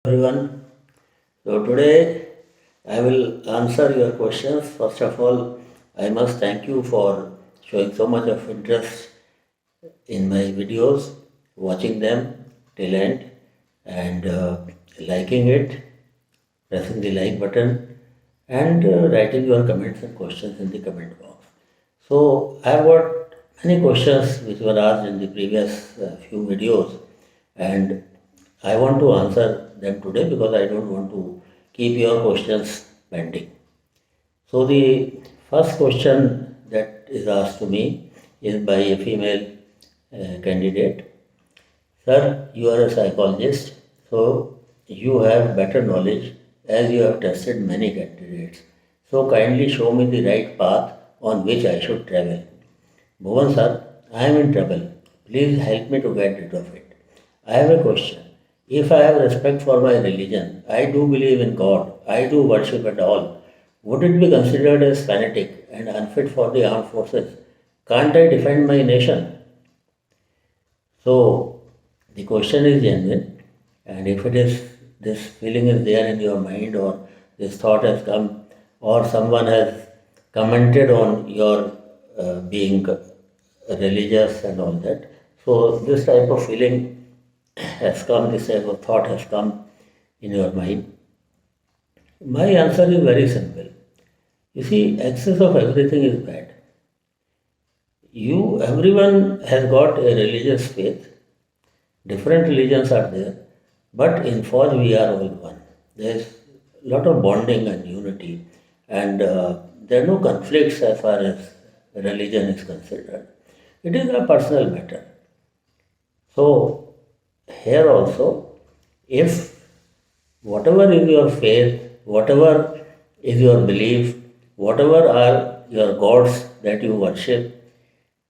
Everyone. So today I will answer your questions. First of all, I must thank you for showing so much of interest in my videos, watching them till end, and liking it, pressing the like button, and writing your comments and questions in the comment box. So I have got many questions which were asked in the previous few videos, and I want to answer them today because I don't want to keep your questions pending. So the first question that is asked to me is by a female candidate. Sir, you are a psychologist, so you have better knowledge as you have tested many candidates. So kindly show me the right path on which I should travel. Bhuvan sir, I am in trouble. Please help me to get rid of it. I have a question. If I have respect for my religion, I do believe in God, I do worship and all, would it be considered as fanatic and unfit for the armed forces? Can't I defend my nation? So the question is genuine, and if it is this feeling is there in your mind, or this thought has come, or someone has commented on your being religious and all that, so this type of feeling has come, this type of thought has come in your mind. My answer is very simple. You see, excess of everything is bad. Everyone has got a religious faith. Different religions are there, but in Fauj we are all one. There is a lot of bonding and unity, and there are no conflicts as far as religion is considered. It is a personal matter. So, here also, if whatever is your faith, whatever is your belief, whatever are your gods that you worship,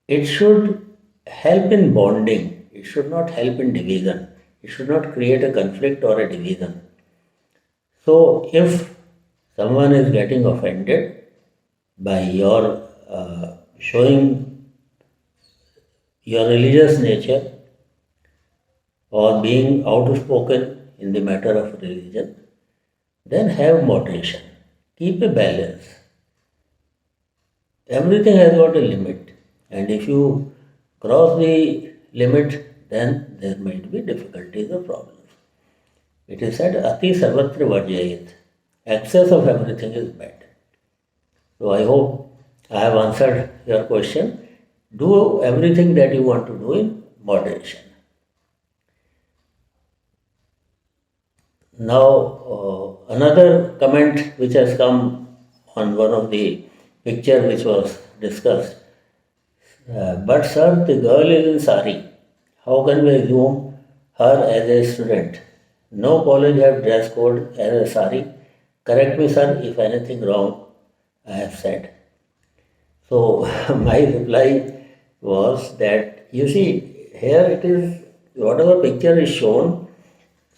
it should help in bonding. It should not help in division. It should not create a conflict or a division. So, if someone is getting offended by your showing your religious nature or being outspoken in the matter of religion, then have moderation. Keep a balance. Everything has got a limit, and if you cross the limit, then there might be difficulties or problems. It is said, Ati Sarvatra Varjayat. Excess of everything is bad. So I hope I have answered your question. Do everything that you want to do in moderation. Now, another comment which has come on one of the picture which was discussed. But sir, the girl is in sari. How can we assume her as a student? No college have dress code as a sari. Correct me, sir, if anything wrong I have said. So my reply was that you see here it is whatever picture is shown,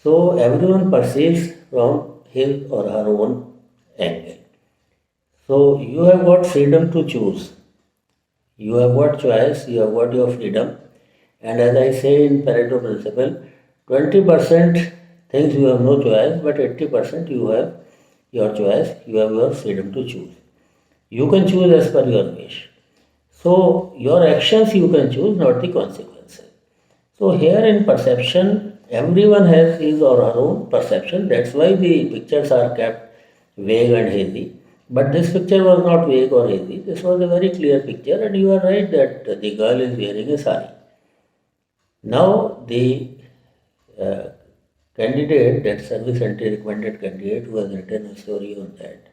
so everyone perceives from his or her own angle. So you have got freedom to choose. You have got choice, you have got your freedom. And as I say in Pareto principle, 20% things you have no choice, but 80% you have your choice, you have your freedom to choose. You can choose as per your wish. So your actions you can choose, not the consequences. So here in perception, everyone has his or her own perception. That's why the pictures are kept vague and hazy. But this picture was not vague or hazy. This was a very clear picture, and you are right that the girl is wearing a sari. Now the uh, candidate, that service entry recommended candidate who has written a story on that,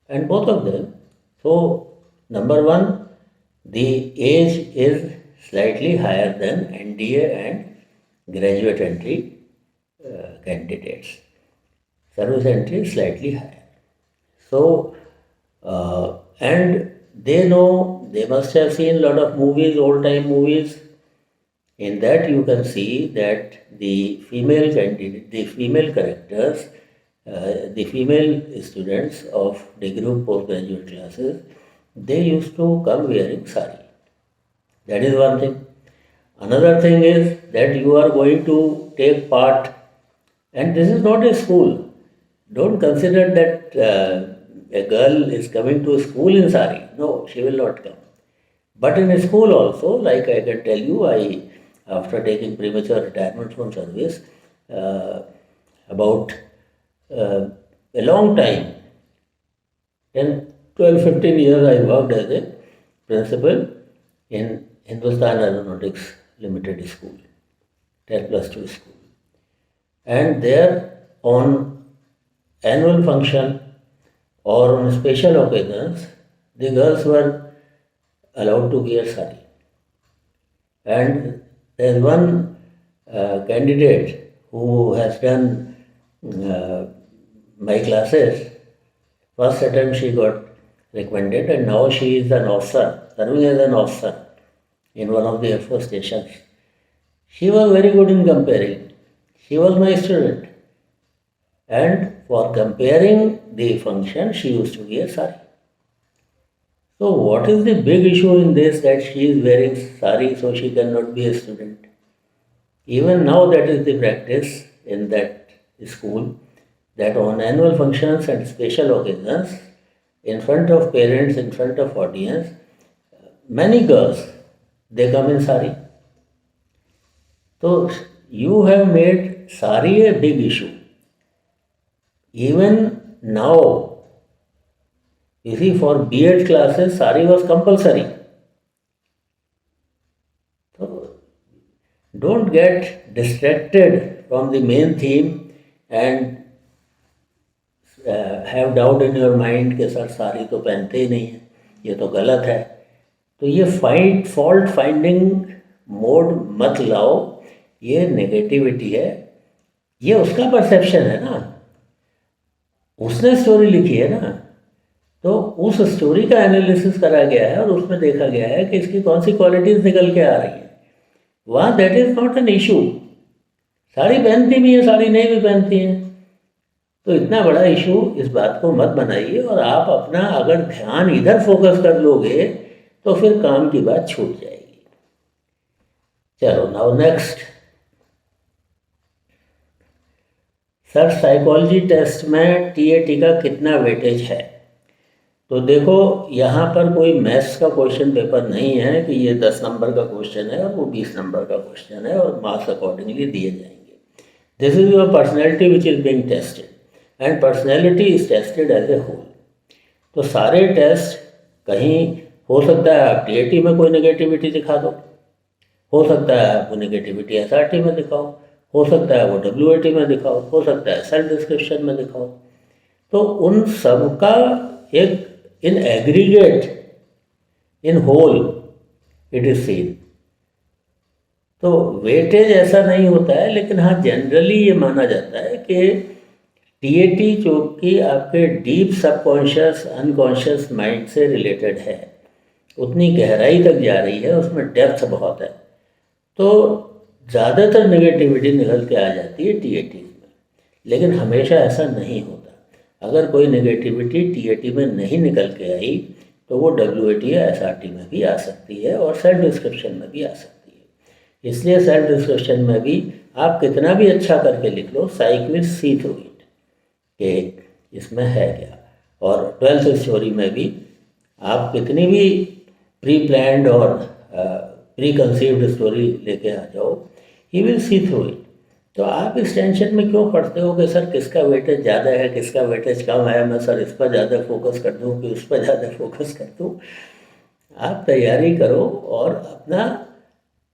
and both of them. So number one, the age is slightly higher than NDA and graduate entry candidates. Service entry is slightly higher. So, and they know, they must have seen a lot of movies, old time movies. In that, you can see that the female candidate, the female characters, the female students of degree postgraduate classes, they used to come wearing sari. That is one thing. Another thing is that you are going to take part And this is not a school. Don't consider that a girl is coming to school in sari. No, she will not come. But in a school also, like I can tell you, after taking premature retirement from service, uh, about a long time, 10, 12, 15 years, I worked as a principal in Hindustan Aeronautics Limited School, 10 plus 2 school. And there on annual function or on special occasions, the girls were allowed to wear sari. And there is one candidate who has done uh, my classes. First attempt she got recommended, and now she is an officer, serving as an officer in one of the Air Force stations. She was very good in comparing. She was my student. And for comparing the function, she used to wear sari. So what is the big issue in this, that she is wearing sari so she cannot be a student? Even now that is the practice in that school, that on annual functions and special occasions, in front of parents, in front of audience, many girls, they come in sari. So you have made sari a big issue. Even now, you see, for B.Ed classes, sari was compulsory. So don't get distracted from the main theme and have doubt in your mind कि sir सारी तो पहनते ही नहीं है, ये तो गलत है. तो ये फॉल्ट फाइंडिंग मोड मत लाओ, ये नेगेटिविटी है, ये उसका परसेप्शन है ना, उसने स्टोरी लिखी है ना, तो उस स्टोरी का एनालिसिस करा गया है और उसमें देखा गया है कि इसकी कौन सी क्वालिटीज़ निकल के आ रही हैं. वहाँ that is not an issue. Sari पहनती भी है, साड़ी नहीं भी पहनती हैं, तो इतना बड़ा इशू इस बात को मत बनाइए. और आप अपना अगर ध्यान इधर फोकस कर लोगे तो फिर काम की बात छूट जाएगी. चलो now next. Sir psychology test में टीएटी का कितना वेटेज है? तो देखो, यहाँ पर कोई मैथ्स का क्वेश्चन पेपर नहीं है कि ये 10 नंबर का क्वेश्चन है और वो 20 नंबर का क्वेश्चन है और मार्क्स अकॉर्डिंगली दिए जाएंगे. This is your personality which is being tested, and personality is tested as a whole. तो सारे टेस्ट, कहीं हो सकता है आप टीएटी में कोई नेगेटिविटी दिखा दो, हो सकता है आपको नेगेटिविटी एसआरटी में दिखाओ, हो सकता है वो डब्ल्यूएटी में दिखाओ, हो सकता है सेल्फ डिस्क्रिप्शन में दिखाओ. तो उन सब का एक in aggregate, in whole, it is seen. तो वेटेज ऐसा नहीं होता है, लेकिन हाँ जनरली ये माना जाता है कि टीएटी जो कि आपके डीप सबकॉन्शियस अनकॉन्शियस माइंड से रिलेटेड है, उतनी गहराई तक जा रही है, उसमें डेप्थ बहुत है, तो ज़्यादातर नेगेटिविटी निकल के आ जाती है टीएटी में. लेकिन हमेशा ऐसा नहीं होता. अगर कोई नेगेटिविटी टीएटी में नहीं निकल के आई तो वो डब्ल्यूएटी या एसआरटी में भी आ सकती है और सेल्फ डिस्क्रिप्शन में भी आ सकती है. इसलिए सेल्फ डिस्क्रिप्शन में भी आप कितना भी अच्छा करके लिख लो, साइक विल सी थ्रू इट कि इसमें है क्या. और 12th स्टोरी में भी आप कितनी भी प्री प्लान्ड और प्री कंसीव्ड स्टोरी लेके आ जाओ, he will see through it. तो आप इस टेंशन में क्यों पड़ते हो कि सर किसका वेटेज ज़्यादा है, किसका वेटेज कम है, मैं सर इस पर ज़्यादा फोकस कर दूँ कि उस पर ज़्यादा फोकस कर दूँ. आप तैयारी करो और अपना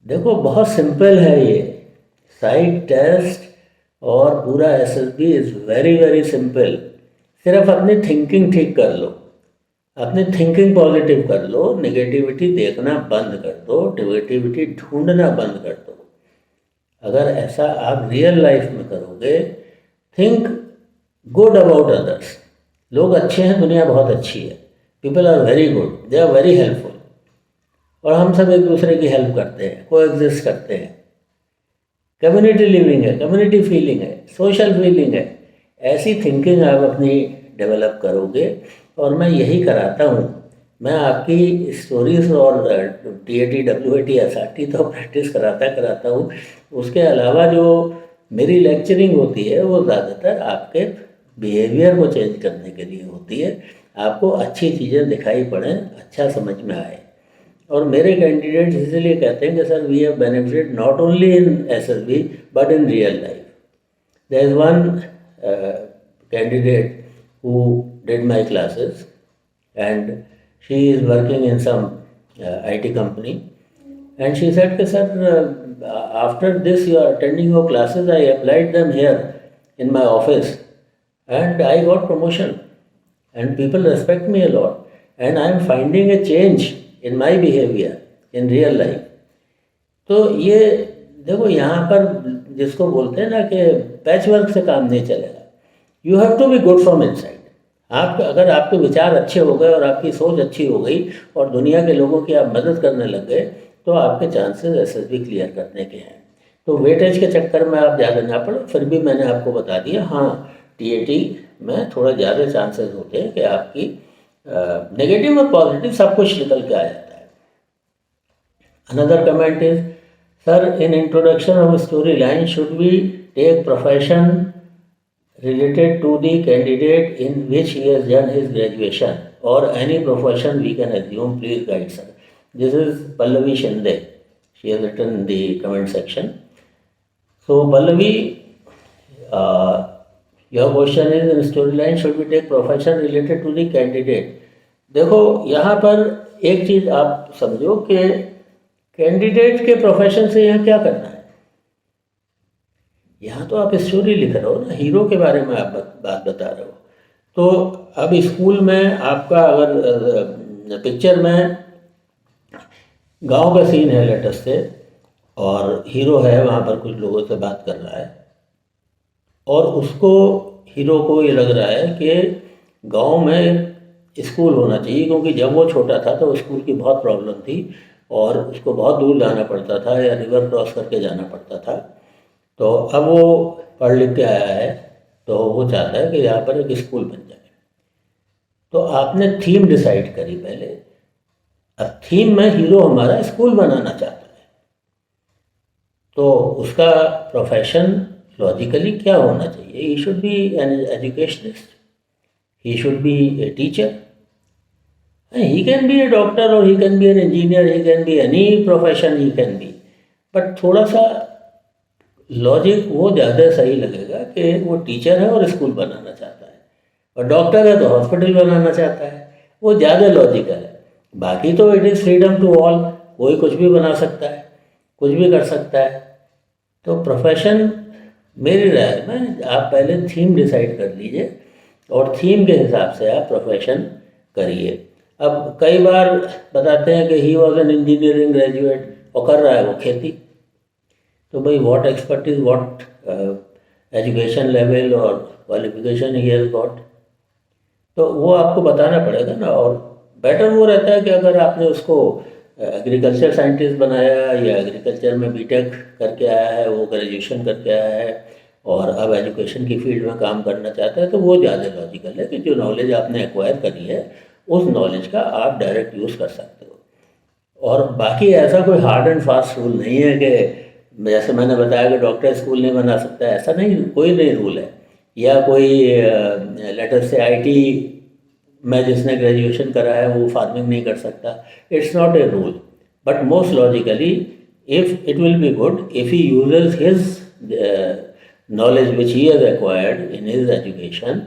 देखो, बहुत सिंपल है ये साइक टेस्ट और पूरा SSB is very very simple. सिर्फ अपनी थिंकिंग ठीक कर लो, अपनी थिंकिंग पॉजिटिव कर लो, नेगेटिविटी देखना बंद कर दो, नेगेटिविटी ढूंढना बंद कर दो. अगर ऐसा आप रियल लाइफ में करोगे, थिंक गुड अबाउट अदर्स. लोग अच्छे हैं, दुनिया बहुत अच्छी है, people are very good, they are very helpful, और हम सब एक दूसरे की हेल्प करते हैं, को एग्जिस्ट करते हैं. कम्युनिटी लिविंग है, कम्युनिटी फीलिंग है, सोशल फीलिंग है. ऐसी थिंकिंग आप अपनी डेवलप करोगे, और मैं यही कराता हूँ. मैं आपकी स्टोरीज और टीएटी डब्ल्यूएटी एसआरटी तो प्रैक्टिस कराता हूँ. उसके अलावा जो मेरी लेक्चरिंग होती है वो ज़्यादातर आपके बिहेवियर को चेंज करने के लिए होती है, आपको अच्छी चीज़ें दिखाई पड़ें, अच्छा समझ में आए। और मेरे कैंडिडेट्स इसलिए कहते हैं कि sir we have benefited not only in SSB but in real life. There is one candidate who did my classes, and she is working in some IT company, and she said कि sir after this you are attending your classes, I applied them here in my office and I got promotion and people respect me a lot and I am finding a change in my behavior in real life. तो ये देखो यहाँ पर जिसको बोलते हैं ना कि पैच वर्क से काम नहीं चलेगा, you have to be good from inside. आप अगर आपके विचार अच्छे हो गए और आपकी सोच अच्छी हो गई और दुनिया के लोगों की आप मदद करने लग गए तो आपके चांसेस एसएसबी क्लियर करने के हैं। तो वेटेज के चक्कर में आप ज़्यादा ना पड़े, फिर भी मैंने आपको बता दिया, हाँ टीएटी में थोड़ा ज़्यादा चांसेस होते हैं कि आपकी नेगेटिव और पॉजिटिव सब कुछ निकल के आ जाता है। Another comment is sir in introduction of story line should we take profession related to the candidate in which he has done his graduation or any profession we can assume, please guide sir. This is Pallavi Shinde. She has written in the comment section. So Pallavi, your question is in storyline should we take profession related to the candidate. देखो यहाँ पर एक चीज़ आप समझो कि candidate के profession से यहाँ क्या करना है। यहाँ तो आप स्टोरी लिख रहे हो ना, हीरो के बारे में आप बात बता रहे हो। तो अब स्कूल में आपका अगर पिक्चर में गांव का सीन है लेटेस्ट से और हीरो है वहाँ पर कुछ लोगों से बात कर रहा है और उसको हीरो को ये लग रहा है कि गांव में स्कूल होना चाहिए, क्योंकि जब वो छोटा था तो स्कूल की बहुत प्रॉब्लम थी और उसको बहुत दूर जाना पड़ता था या रिवर क्रॉस करके जाना पड़ता था। तो अब वो पढ़ लिख के आया है तो वो चाहता है कि यहाँ पर एक स्कूल बन जाए। तो आपने थीम डिसाइड करी पहले। अब थीम में हीरो हमारा स्कूल बनाना चाहता है तो उसका प्रोफेशन लॉजिकली क्या होना चाहिए? He should be an educationist, he should be a teacher, he can be a doctor और he can be an engineer, he can be any profession he can be. But थोड़ा सा logic वो ज़्यादा सही लगेगा कि वो टीचर है और स्कूल बनाना चाहता है और डॉक्टर है तो हॉस्पिटल बनाना चाहता है, वो ज़्यादा लॉजिकल है। बाकी तो it is freedom to all, कोई कुछ भी बना सकता है, कुछ भी कर सकता है। तो प्रोफेशन मेरी राय में आप पहले थीम डिसाइड कर लीजिए और थीम के हिसाब से आप प्रोफेशन करिए। अब कई बार बताते हैं कि he was an engineering graduate और कर रहा है वो खेती, तो भाई what expertise, what education level और क्वालिफिकेशन ही हैज़ गॉट, तो वो आपको बताना पड़ेगा ना। और बेटर वो रहता है कि अगर आपने उसको एग्रीकल्चर साइंटिस्ट बनाया या एग्रीकल्चर में बीटेक करके आया है, वो ग्रेजुएशन करके आया है और अब एजुकेशन की फील्ड में काम करना चाहता है, तो वो ज़्यादा लॉजिकल है कि जो नॉलेज आपने एक्वायर करी है उस नॉलेज का आप डायरेक्ट यूज़ कर सकते हो। और बाकी ऐसा कोई हार्ड एंड फास्ट रूल नहीं है कि जैसे मैंने बताया कि डॉक्टर स्कूल नहीं बना सकता, ऐसा नहीं, कोई नहीं रूल है। या कोई लेटर से आईटी में जिसने ग्रेजुएशन करा है वो फार्मिंग नहीं कर सकता, it's not a rule. But most logically if it will be good if he uses his knowledge which he has acquired in his education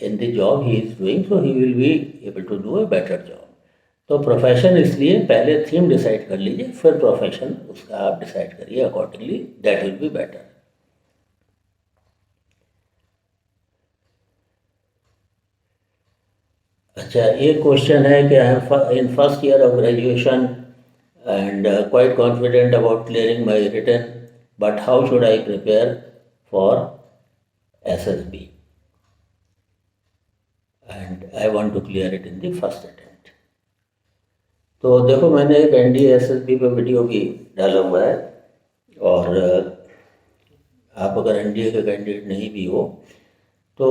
in the job he is doing, so he will be able to do a better job. तो profession इसलिए पहले theme decide कर लीजिए, फिर profession उसका आप decide करिए accordingly, that will be better. अच्छा, एक क्वेश्चन है कि I am in first year of graduation and quite confident about clearing my written, but how should I prepare for SSB and I want to clear it in the first attempt. तो देखो मैंने एक NDA SSB पे video भी डाला हुआ है और आप अगर NDA के कैंडिडेट नहीं भी हो तो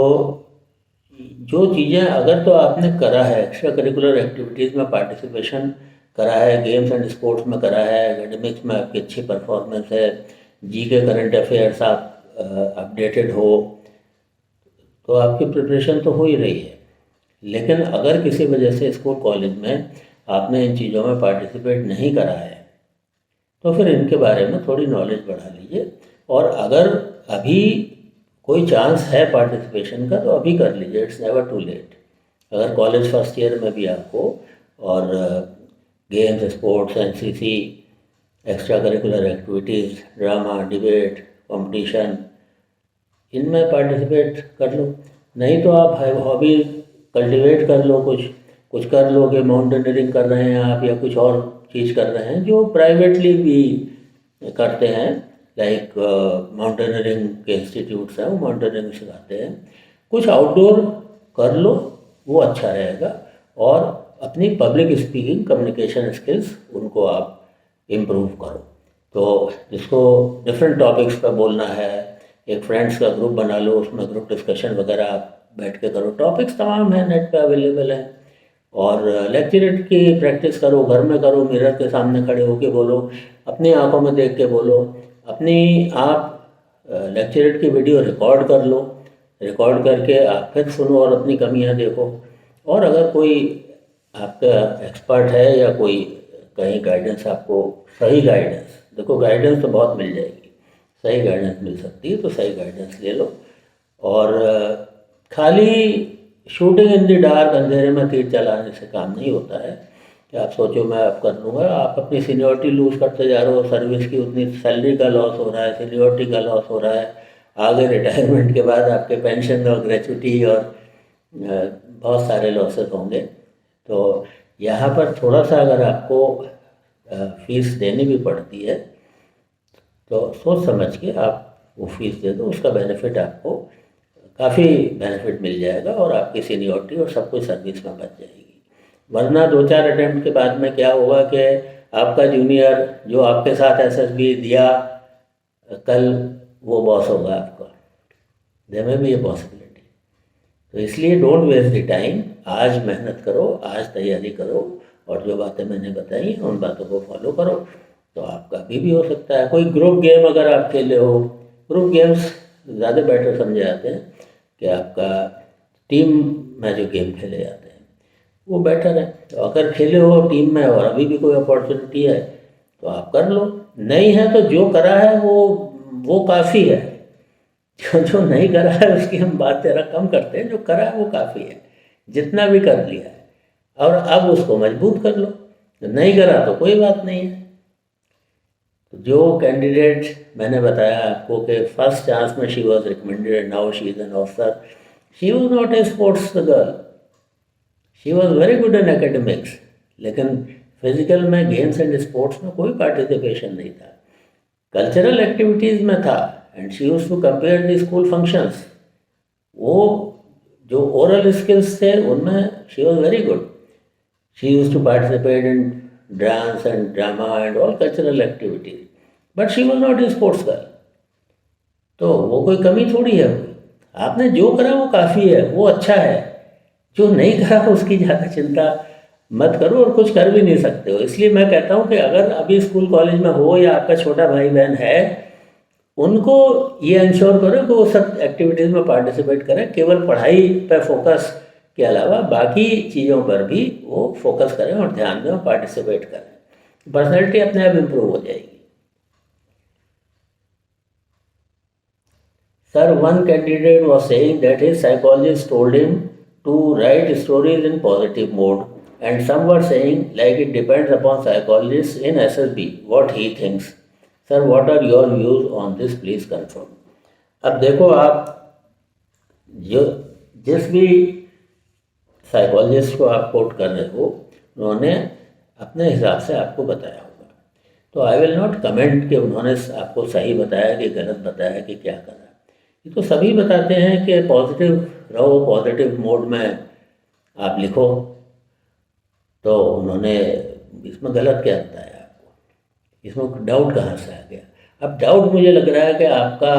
जो चीज़ें अगर तो आपने करा है, एक्स्ट्रा करिकुलर एक्टिविटीज़ में पार्टिसिपेशन करा है, गेम्स एंड स्पोर्ट्स में करा है, एकेडमिक्स में आपकी अच्छी परफॉर्मेंस है, जी के करंट अफेयर्स आप अपडेटेड हो, तो आपकी प्रिपरेशन तो हो ही रही है। लेकिन अगर किसी वजह से स्कूल कॉलेज में आपने इन चीज़ों में पार्टिसिपेट नहीं करा है, तो फिर इनके बारे में थोड़ी नॉलेज बढ़ा लीजिए। और अगर अभी कोई चांस है पार्टिसिपेशन का, तो अभी कर लीजिए, इट्स नेवर टू लेट। अगर कॉलेज फर्स्ट ईयर में भी आपको और games, sports, NCC, extra curricular activities, drama, debate, competition, इनमें पार्टिसिपेट कर लो। नहीं तो आप हॉबी कल्टीवेट कर लो, कुछ कुछ कर लो कि माउंटेनियरिंग कर रहे हैं आप, या कुछ और चीज़ कर रहे हैं जो प्राइवेटली भी करते हैं। लाइक माउंटेनियरिंग के इंस्टीट्यूट्स हैं, वो माउंटेनियरिंग सिखाते हैं। कुछ आउटडोर कर लो, वो अच्छा रहेगा। और अपनी पब्लिक स्पीकिंग, कम्युनिकेशन स्किल्स, उनको आप इम्प्रूव करो। तो जिसको डिफरेंट टॉपिक्स पर बोलना है, एक फ्रेंड्स का ग्रुप बना लो, उसमें ग्रुप डिस्कशन वगैरह आप बैठ के करो। टॉपिक्स तमाम हैं, नेट पे अवेलेबल हैं। और लेक्चरेट की प्रैक्टिस करो, घर में करो, मिरर के सामने खड़े होके बोलो, अपनी आंखों में देख के बोलो। अपनी आप लेक्चरेट की वीडियो रिकॉर्ड कर लो, रिकॉर्ड करके आप फिर सुनो और अपनी कमियां देखो। और अगर कोई आपका एक्सपर्ट है या कोई कहीं गाइडेंस, आपको सही गाइडेंस, देखो गाइडेंस तो बहुत मिल जाएगी, सही गाइडेंस मिल सकती है, तो सही गाइडेंस ले लो। और खाली शूटिंग इन द डार्क, अंधेरे में तीर चलाने से काम नहीं होता है कि आप सोचो मैं अब कर लूँगा। आप अपनी सीनियरिटी लूज़ करते जा रहे हो, सर्विस की उतनी सैलरी का लॉस हो रहा है, सीनियरिटी का लॉस हो रहा है। आगे रिटायरमेंट के बाद आपके पेंशन और ग्रेचुटी और बहुत सारे लॉसेस होंगे। तो यहाँ पर थोड़ा सा अगर आपको फीस देनी भी पड़ती है, तो सोच समझ के आप वो फीस दे दो, उसका बेनिफिट आपको काफ़ी बेनिफिट मिल जाएगा और आपकी सीनियरिटी और सब कुछ सर्विस में बच जाएगी। वरना 2-4 अटैम्प्ट के बाद में क्या होगा कि आपका जूनियर जो आपके साथ एसएसबी दिया, कल वो बॉस होगा आपका। देयर में भी ये पॉसिबिलिटी। तो इसलिए डोंट वेस्ट द टाइम, आज मेहनत करो, आज तैयारी करो, और जो बातें मैंने बताई उन बातों को फॉलो करो, तो आपका भी हो सकता है। कोई ग्रुप गेम अगर आप खेले हो, ग्रुप गेम्स ज़्यादा बेटर समझे जाते हैं कि आपका टीम में जो गेम खेले जाते हैं वो बेटर है। तो अगर खेले हो टीम में और अभी भी कोई अपॉर्चुनिटी है तो आप कर लो, नहीं है तो जो करा है वो काफ़ी है। जो नहीं करा है उसकी हम बात ज़रा कम करते हैं, जो करा है वो काफ़ी है, जितना भी कर लिया है। और अब उसको मजबूत कर लो, नहीं करा तो कोई बात नहीं है। जो कैंडिडेट मैंने बताया आपको कि फर्स्ट चांस में she was recommended and now she is an officer, she was not a sports girl, she was very good in academics, लेकिन फिजिकल में, गेम्स एंड स्पोर्ट्स में कोई पार्टिसिपेशन नहीं था। कल्चरल एक्टिविटीज़ में था, and she used to compere the school functions. वो जो ओरल स्किल्स थे उनमें she was very good. She used to participate in dance and drama and all cultural activities, but she was not a sports girl। तो वो कोई कमी थोड़ी है कोई, आपने जो करा वो काफ़ी है, वो अच्छा है। जो नहीं करा उसकी ज़्यादा चिंता मत करो, और कुछ कर भी नहीं सकते हो। इसलिए मैं कहता हूँ कि अगर अभी स्कूल कॉलेज में हो या आपका छोटा भाई बहन है, उनको ये इंश्योर करो कि वो सब एक्टिविटीज़ में पार्टिसिपेट करें। केवल पढ़ाई पर फोकस के अलावा बाकी चीज़ों पर भी वो फोकस करें और ध्यान दें और पार्टिसिपेट करें। पर्सनैलिटी अपने आप इम्प्रूव हो जाएगी। Sir, one candidate was saying that his psychologist told him to write stories in positive mode, and some were saying like it depends upon psychologist in SSB what he thinks. Sir, what are your views on this, please confirm. अब देखो, आप जो जिस भी psychologist को आप coat कर रहे हो, उन्होंने अपने हिसाब से आपको बताया होगा, तो आई विल नॉट कमेंट कि उन्होंने आपको सही बताया कि गलत बताया कि क्या करा। ये तो सभी बताते हैं कि पॉजिटिव रहो, पॉजिटिव मोड में आप लिखो, तो उन्होंने इसमें गलत क्या बताया आपको? इसमें डाउट कहाँ से आ गया? अब डाउट मुझे लग रहा है कि आपका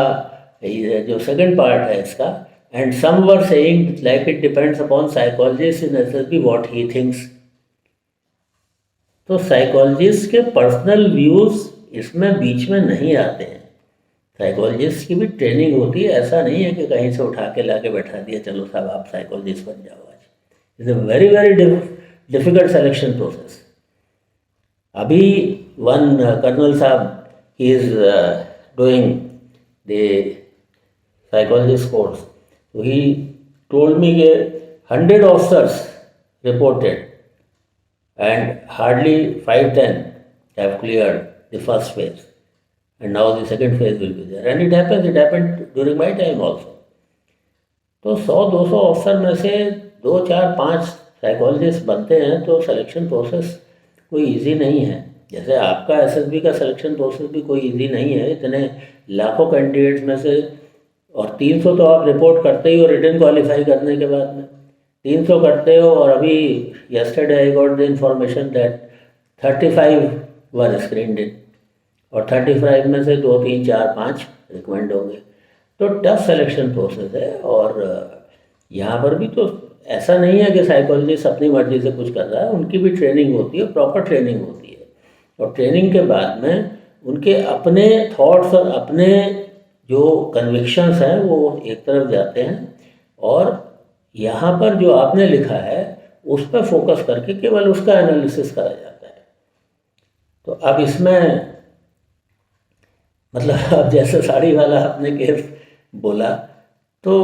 जो सेकंड पार्ट है इसका, and some were saying like it depends upon psychologist in SSB what he thinks। तो साइकोलॉजिस्ट के पर्सनल व्यूज इसमें बीच में नहीं आते हैं। साइकोलॉजिस्ट की भी ट्रेनिंग होती है, ऐसा नहीं है कि कहीं से उठा के ला के बैठा दिया चलो साहब आप साइकोलॉजिस्ट बन जाओ आज। It's a very very difficult selection process. अभी वन कर्नल साहब he is doing the psychologist course. So he told me that 100 officers reported and hardly 5-10 have cleared the first phase. And now the second phase will be there. And it happened during my time also. तो 100-200 officer में से 2-4-5 psychologist बनते हैं तो selection process कोई easy नहीं है। जैसे आपका एसएसबी का सिलेक्शन प्रोसेस भी कोई इजी नहीं है, इतने लाखों कैंडिडेट्स में से, और 300 तो आप रिपोर्ट करते ही हो रिटन क्वालिफाई करने के बाद में, 300 करते हो। और अभी yesterday I got the information that 35 were screened in, और 35 में से 2, 3, 4, 5 रिकमेंड होंगे। तो टफ सिलेक्शन प्रोसेस है। और यहाँ पर भी तो ऐसा नहीं है कि साइकोलॉजिस्ट अपनी मर्जी से कुछ कर रहा है, उनकी भी ट्रेनिंग होती है, प्रॉपर ट्रेनिंग होती है। और ट्रेनिंग के बाद में उनके अपने थॉट्स और अपने जो कन्विक्शंस हैं वो एक तरफ जाते हैं, और यहाँ पर जो आपने लिखा है उस पर फोकस करके केवल उसका एनालिसिस करा जाता है। तो अब इसमें मतलब अब जैसे साड़ी वाला आपने केस बोला तो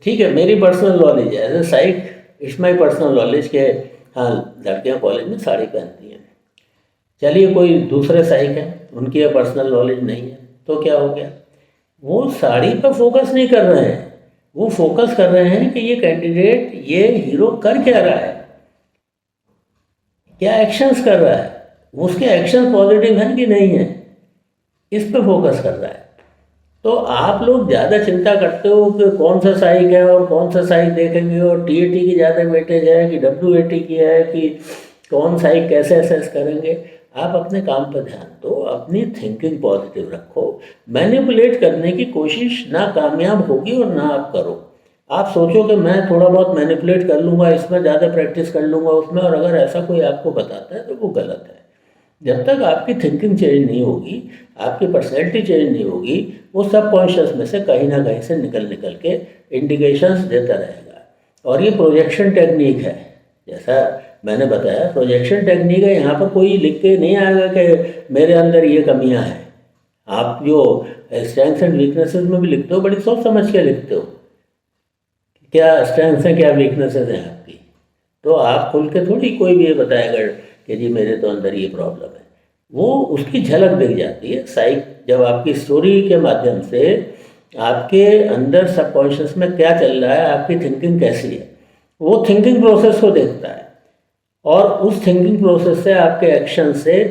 ठीक है, मेरी पर्सनल नॉलेज है as a psych, it's my personal knowledge के हाँ लड़कियाँ कॉलेज में साड़ी पहनती हैं। चलिए कोई दूसरे साइक हैं उनकी यह पर्सनल नॉलेज नहीं है तो क्या हो गया, वो साड़ी पर फोकस नहीं कर रहे हैं, वो फोकस कर रहे हैं कि ये कैंडिडेट ये हीरो कर क्या रहा है, क्या एक्शंस कर रहा है, उसके एक्शन पॉजिटिव हैं कि नहीं है, इस पे फोकस कर रहा है। तो आप लोग ज़्यादा चिंता करते हो कि कौन सा साइक है और कौन सा साइक देखेंगे, और टीएटी की ज़्यादा वेटेज है कि डब्ल्यूएटी की है कि कौन साइक कैसे असेस करेंगे। आप अपने काम पर ध्यान दो, अपनी थिंकिंग पॉजिटिव रखो। मैनिपुलेट करने की कोशिश ना कामयाब होगी और ना आप करो। आप सोचो कि मैं थोड़ा बहुत मैनिपुलेट कर लूँगा, इसमें ज़्यादा प्रैक्टिस कर लूँगा उसमें, और अगर ऐसा कोई आपको बताता है तो वो गलत है। जब तक आपकी थिंकिंग चेंज नहीं होगी, आपकी पर्सनैलिटी चेंज नहीं होगी, वो सबकॉन्शियस में से कहीं ना कहीं से निकल के इंडिकेशंस देता रहेगा। और ये प्रोजेक्शन टेक्निक है, जैसा मैंने बताया प्रोजेक्शन टेक्निक है। यहाँ पर कोई लिख के नहीं आएगा कि मेरे अंदर ये कमियाँ हैं। आप जो स्ट्रेंथ्स एंड वीकनेसेस में भी लिखते हो बड़ी सोच समझ के लिखते हो, क्या स्ट्रेंथ्स हैं क्या वीकनेसेस हैं आपकी। तो आप खुल के थोड़ी कोई भी ये बताएगा कि जी मेरे तो अंदर ये प्रॉब्लम है, वो उसकी झलक दिख जाती है। साइक जब आपकी स्टोरी के माध्यम से आपके अंदर सबकॉन्शियस में क्या चल रहा है, आपकी थिंकिंग कैसी है, वो थिंकिंग प्रोसेस को देखता है, और उस थिंकिंग प्रोसेस से आपके एक्शन से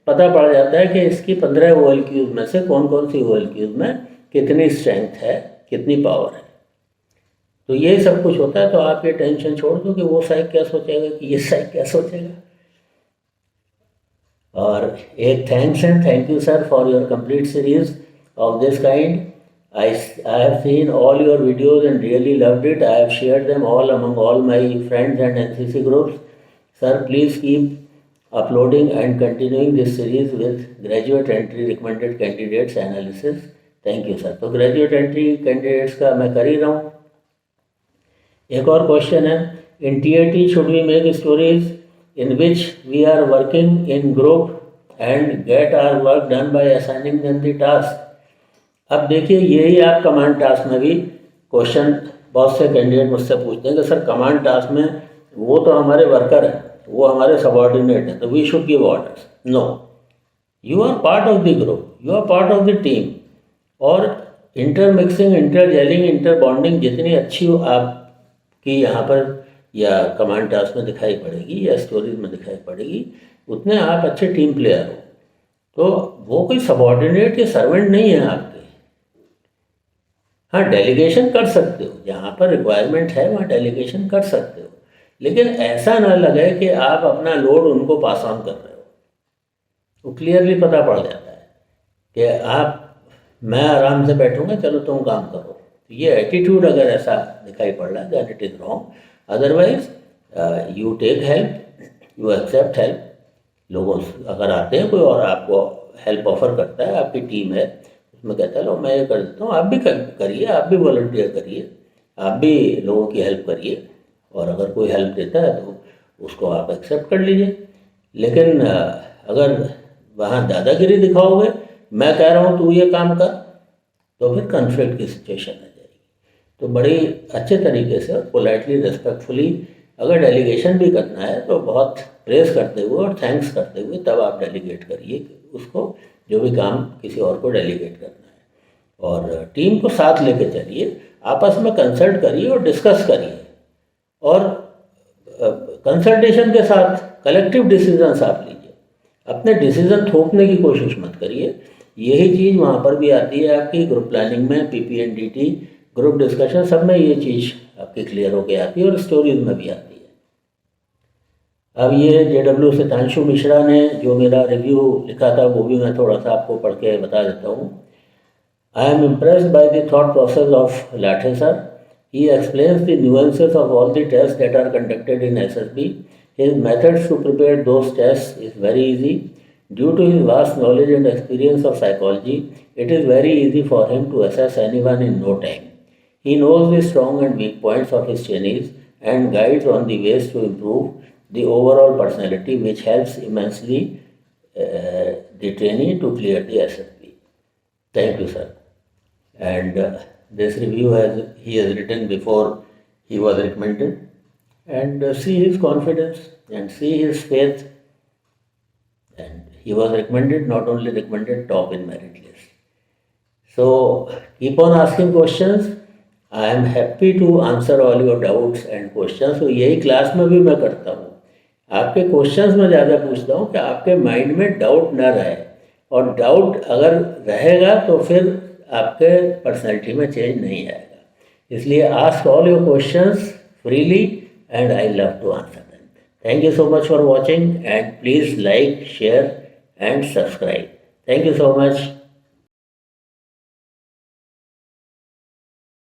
पता पड़ जाता है कि इसकी 15 OLQs में से कौन कौन सी OLQs में कितनी स्ट्रेंथ है, कितनी पावर है। तो ये सब कुछ होता है। तो आप ये टेंशन छोड़ दो कि वो साइक क्या सोचेगा, कि ये साइक क्या सोचेगा। और एक thanks and thank you sir for your complete series of this kind. I have seen all your videos and really loved it. I have shared them all among all my friends and NCC groups. Sir, please keep uploading and continuing this series with graduate entry recommended candidates analysis. Thank you, sir. तो graduate entry candidates का मैं कर ही रहा हूँ। एक और question है, in TAT should we make stories in which we are working in group and get our work done by assigning them the task? अब देखिए यही आप कमांड टास्क में भी क्वेश्चन बहुत से कैंडिडेट मुझसे पूछते हैं कि सर कमांड टास्क में वो तो हमारे वर्कर हैं, वो हमारे सबऑर्डिनेट हैं, तो we should give orders. No, you are part of the group, you are part of the team. और inter mixing, inter jelling, inter bonding जितनी अच्छी हो आपकी यहाँ पर या कमांड टास्क में दिखाई पड़ेगी या स्टोरीज में दिखाई पड़ेगी, उतने आप अच्छे टीम प्लेयर हो। तो वो कोई सबऑर्डिनेट या सर्वेंट नहीं है आपके। हाँ, डेलीगेशन कर सकते हो, जहाँ पर रिक्वायरमेंट है वहाँ डेलीगेशन कर सकते हो, लेकिन ऐसा ना लगे कि आप अपना लोड उनको पास ऑन कर रहे हो। वो क्लियरली पता पड़ जाता है कि मैं आराम से बैठूंगा, चलो तुम काम करो। तो ये एटीट्यूड अगर ऐसा दिखाई पड़ रहा है that it is wrong. Otherwise you take help, you accept help. लोगों अगर आते हैं कोई और आपको हेल्प ऑफर करता है, आपकी टीम है, मैं कहता लो मैं ये कर देता हूँ, आप भी करिए, आप भी वॉलंटियर करिए, आप भी लोगों की हेल्प करिए, और अगर कोई हेल्प देता है तो उसको आप एक्सेप्ट कर लीजिए। लेकिन अगर वहाँ दादागिरी दिखाओगे, मैं कह रहा हूँ तू ये काम कर, तो फिर कन्फ्लिक्ट की सिचुएशन आ जाएगी। तो बड़ी अच्छे तरीके से और पोलाइटली रिस्पेक्टफुली अगर डेलीगेशन भी करना है तो बहुत प्रेस करते हुए और थैंक्स करते हुए तब आप डेलीगेट करिए उसको, जो भी काम किसी और को डेलीगेट करना है। और टीम को साथ लेके चलिए, आपस में कंसल्ट करिए और डिस्कस करिए, और कंसल्टेशन के साथ कलेक्टिव डिसीजंस आप लीजिए। अपने डिसीजन थोपने की कोशिश मत करिए। यही चीज़ वहाँ पर भी आती है आपकी ग्रुप प्लानिंग में, PPNDT, ग्रुप डिस्कशन, सब में ये चीज़ आपकी क्लियर होके आती है और स्टोरीज में भी आती है। अब ये JW सितांशु मिश्रा ने जो मेरा रिव्यू लिखा था वो भी मैं थोड़ा सा आपको पढ़ के बता देता हूँ। I am impressed by the thought process of Lathe sir. He explains the nuances of all the tests that are conducted in SSB. His methods to prepare those tests is very easy. Due to his vast knowledge and experience of psychology, it is very easy for him to assess anyone in no time. He knows the strong and weak points of his trainees and guides on the ways to improve the overall personality, which helps immensely the trainee to clear the SSB. Thank you, sir. And this review he has written before he was recommended, and see his confidence and see his faith, and he was recommended, not only recommended, top in merit list. So keep on asking questions. I am happy to answer all your doubts and questions. तो यही class में भी मैं करता हूँ, आपके questions में ज़्यादा पूछता हूँ कि आपके माइंड में डाउट ना रहे, और डाउट अगर रहेगा तो फिर आपके पर्सनैलिटी में चेंज नहीं आएगा। इसलिए ask all your questions freely and I love to answer them. Thank you so much for watching, and please like, share and subscribe. Thank you so much.